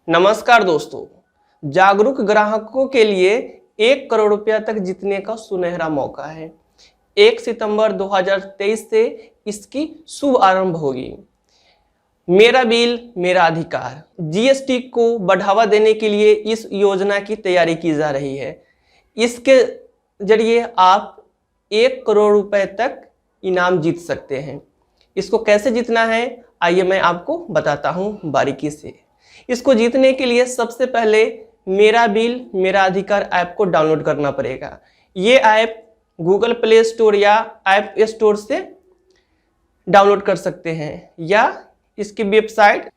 नमस्कार दोस्तों, जागरूक ग्राहकों के लिए 1 करोड़ रुपया तक जीतने का सुनहरा मौका है। 1 सितंबर 2023 से इसकी शुभ आरंभ होगी। मेरा बिल मेरा अधिकार जीएसटी को बढ़ावा देने के लिए इस योजना की तैयारी की जा रही है। इसके जरिए आप 1 करोड़ रुपए तक इनाम जीत सकते हैं। इसको कैसे जीतना है, आइए मैं आपको बताता हूं बारीकी से। इसको जीतने के लिए सबसे पहले मेरा बिल मेरा अधिकार ऐप को डाउनलोड करना पड़ेगा। ये ऐप गूगल प्ले स्टोर या ऐप स्टोर से डाउनलोड कर सकते हैं या इसकी वेबसाइट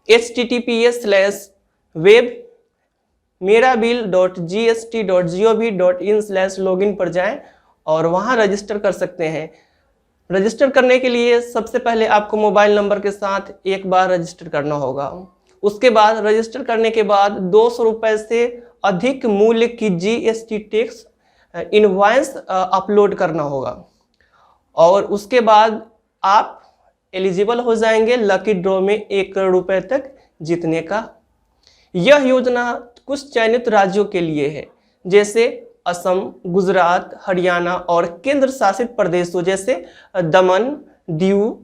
https://web-merabill.gst.gov.in/login पर जाएं और वहां रजिस्टर कर सकते हैं। रजिस्टर करने के लिए सबसे पहले आपको मोबाइल नंबर के साथ एक बार रजिस्टर करना होगा। उसके बाद रजिस्टर करने के बाद 200 रुपये से अधिक मूल्य की जीएसटी टैक्स इनवॉइस अपलोड करना होगा और उसके बाद आप एलिजिबल हो जाएंगे लकी ड्रॉ में 1 करोड़ रुपए तक जीतने का। यह योजना कुछ चयनित राज्यों के लिए है, जैसे असम, गुजरात, हरियाणा और केंद्र शासित प्रदेशों जैसे दमन, दीव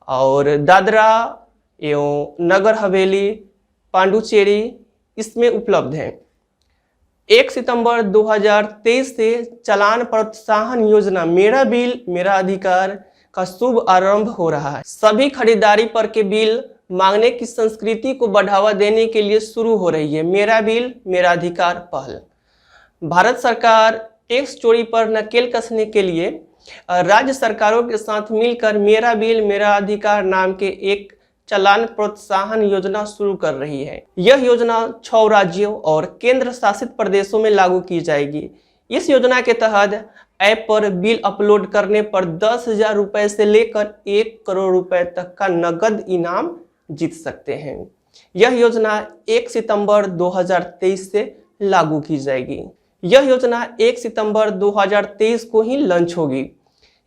और दादरा एवं नगर हवेली, पांडुचेरी इसमें उपलब्ध है। 1 सितंबर 2023 से चालान प्रोत्साहन योजना मेरा बिल मेरा अधिकार का शुभ आरंभ हो रहा है। सभी खरीदारी पर के बिल मांगने की संस्कृति को बढ़ावा देने के लिए शुरू हो रही है मेरा बिल मेरा अधिकार पहल। भारत सरकार टैक्स चोरी पर नकेल कसने के लिए राज्य सरकारों के साथ मिलकर मेरा बिल मेरा अधिकार नाम के एक चालान प्रोत्साहन योजना शुरू कर रही है। यह योजना 6 राज्यों और केंद्र शासित प्रदेशों में लागू की जाएगी। इस योजना के तहत ऐप पर बिल अपलोड करने पर 10,000 रुपए से लेकर 1 करोड़ रुपए तक का नगद इनाम जीत सकते हैं। यह योजना 1 सितंबर 2023 से लागू की जाएगी। यह योजना 1 सितंबर 2023 को ही लॉन्च होगी।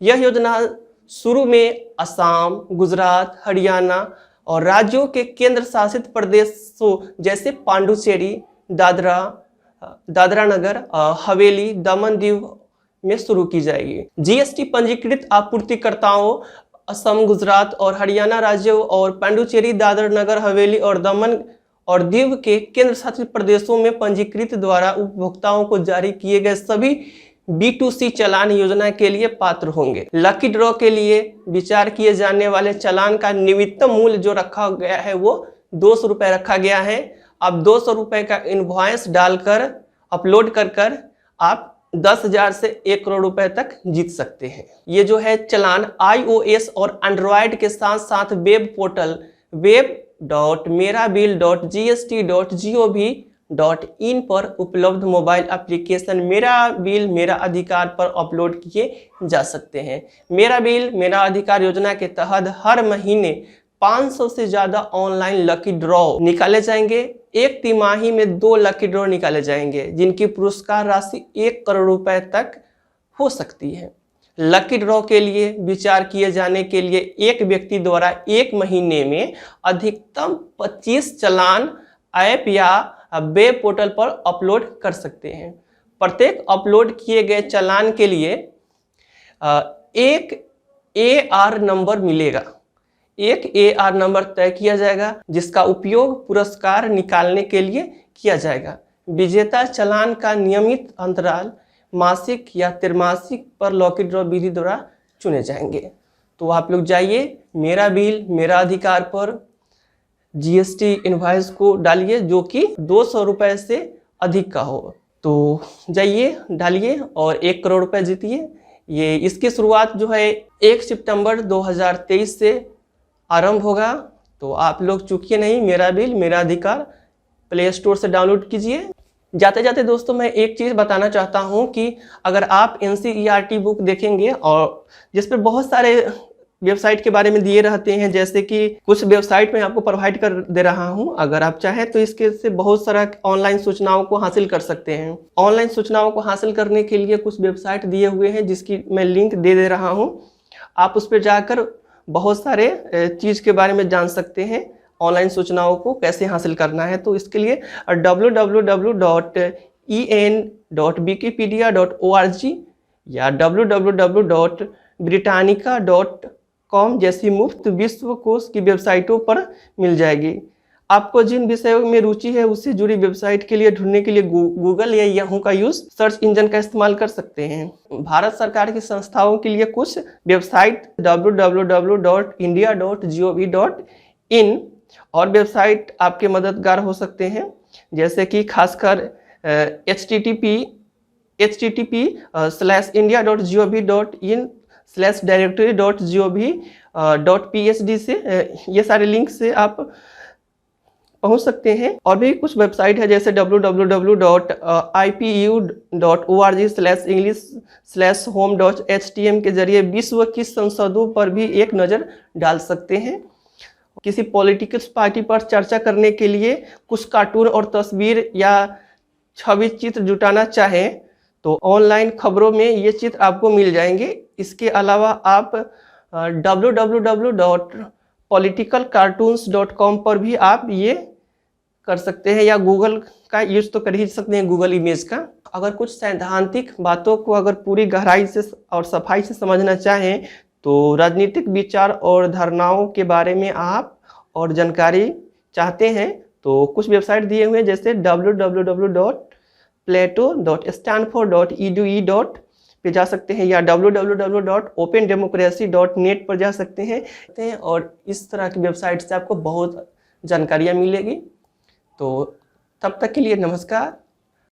यह योजना शुरू में असम, गुजरात, हरियाणा और राज्यों के केंद्र शासित प्रदेशों जैसे पांडुचेरी, दादरा नगर हवेली, दमन दीव में शुरू की जाएगी। जीएसटी पंजीकृत आपूर्तिकर्ताओं असम, गुजरात और हरियाणा राज्यों और पांडुचेरी, दादरा नगर हवेली और दमन और दीव के केंद्र शासित प्रदेशों में पंजीकृत द्वारा उपभोक्ताओं को जारी किए गए सभी B2C चालान योजना के लिए पात्र होंगे। लकी ड्रॉ के लिए विचार किए जाने वाले चालान का न्यूनतम मूल्य जो रखा गया है वो 200 रुपये रखा गया है। अब 200 रुपये का इनवॉइस डालकर अपलोड कर आप 10,000 से 1 करोड़ रुपए तक जीत सकते हैं। ये जो है चालान iOS और एंड्रॉयड के साथ साथ वेब पोर्टल web.merabill.gst.gov.in पर उपलब्ध मोबाइल एप्लीकेशन मेरा बिल मेरा अधिकार पर अपलोड किए जा सकते हैं। मेरा बिल मेरा अधिकार योजना के तहत हर महीने 500 से ज्यादा ऑनलाइन लकी ड्रॉ निकाले जाएंगे। एक तिमाही में 2 लकी ड्रॉ निकाले जाएंगे जिनकी पुरस्कार राशि 1 करोड़ रुपए तक हो सकती है। लकी ड्रॉ के लिए विचार किए जाने के लिए एक व्यक्ति द्वारा 1 महीने में अधिकतम 25 चालान ऐप या वेब पोर्टल पर अपलोड कर सकते हैं। प्रत्येक अपलोड किए गए चालान के लिए एक AR नंबर मिलेगा। एक AR नंबर तय किया जाएगा जिसका उपयोग पुरस्कार निकालने के लिए किया जाएगा। विजेता चालान का नियमित अंतराल मासिक या त्रैमासिक पर लकी ड्रॉ विधि द्वारा चुने जाएंगे। तो आप लोग जाइए मेरा बिल मेरा अधिकार पर जीएसटी इनवॉइस को डालिए जो कि 200 रुपये से अधिक का हो। तो जाइए डालिए और 1 करोड़ रुपए जीतिए। ये इसकी शुरुआत जो है 1 सितंबर 2023 से आरंभ होगा। तो आप लोग चूकिए नहीं, मेरा बिल मेरा अधिकार प्ले स्टोर से डाउनलोड कीजिए। जाते जाते दोस्तों मैं एक चीज़ बताना चाहता हूं कि अगर आप NCERT बुक देखेंगे और जिस पर बहुत सारे वेबसाइट के बारे में दिए रहते हैं, जैसे कि कुछ वेबसाइट में आपको प्रोवाइड कर दे रहा हूं, अगर आप चाहें तो इसके से बहुत सारा ऑनलाइन सूचनाओं को हासिल कर सकते हैं। ऑनलाइन सूचनाओं को हासिल करने के लिए कुछ वेबसाइट दिए हुए हैं जिसकी मैं लिंक दे रहा हूं। आप उस पर जाकर बहुत सारे चीज़ के बारे में जान सकते हैं। ऑनलाइन सूचनाओं को कैसे हासिल करना है। तो इसके लिए www.en.wikipedia.org या www.britannica.com जैसी मुफ्त विश्वकोश की वेबसाइटों पर मिल जाएगी। आपको जिन विषयों में रुचि है उससे जुड़ी वेबसाइट के लिए ढूंढने के लिए गूगल या याहू का यूज सर्च इंजन का इस्तेमाल कर सकते हैं। भारत सरकार की संस्थाओं के लिए कुछ वेबसाइट www.india.gov.in और वेबसाइट आपके मददगार हो सकते हैं, जैसे कि खासकर http://india.gov.in/directory.gov.psd से ये सारे लिंक से आप पहुंच सकते हैं। और भी कुछ वेबसाइट है जैसे www.ipu.org/english/home.htm के जरिए विश्व की संसदों पर भी एक नज़र डाल सकते हैं। किसी पॉलिटिकल पार्टी पर चर्चा करने के लिए कुछ कार्टून और तस्वीर या छवि चित्र जुटाना चाहें तो ऑनलाइन खबरों में ये चित्र आपको मिल जाएंगे। इसके अलावा आप www.politicalcartoons.com पर भी आप ये कर सकते हैं, या गूगल का यूज तो कर ही सकते हैं, गूगल इमेज का। अगर कुछ सैद्धांतिक बातों को अगर पूरी गहराई से और सफाई से समझना चाहें तो राजनीतिक विचार और धारणाओं के बारे में आप और जानकारी चाहते हैं तो कुछ वेबसाइट दिए हुए हैं जैसे www.plato.stanford.edu पे जा सकते हैं या www.opendemocracy.net पर जा सकते हैं और इस तरह की वेबसाइट से आपको बहुत जानकारियाँ मिलेगी। तो तब तक के लिए नमस्कार।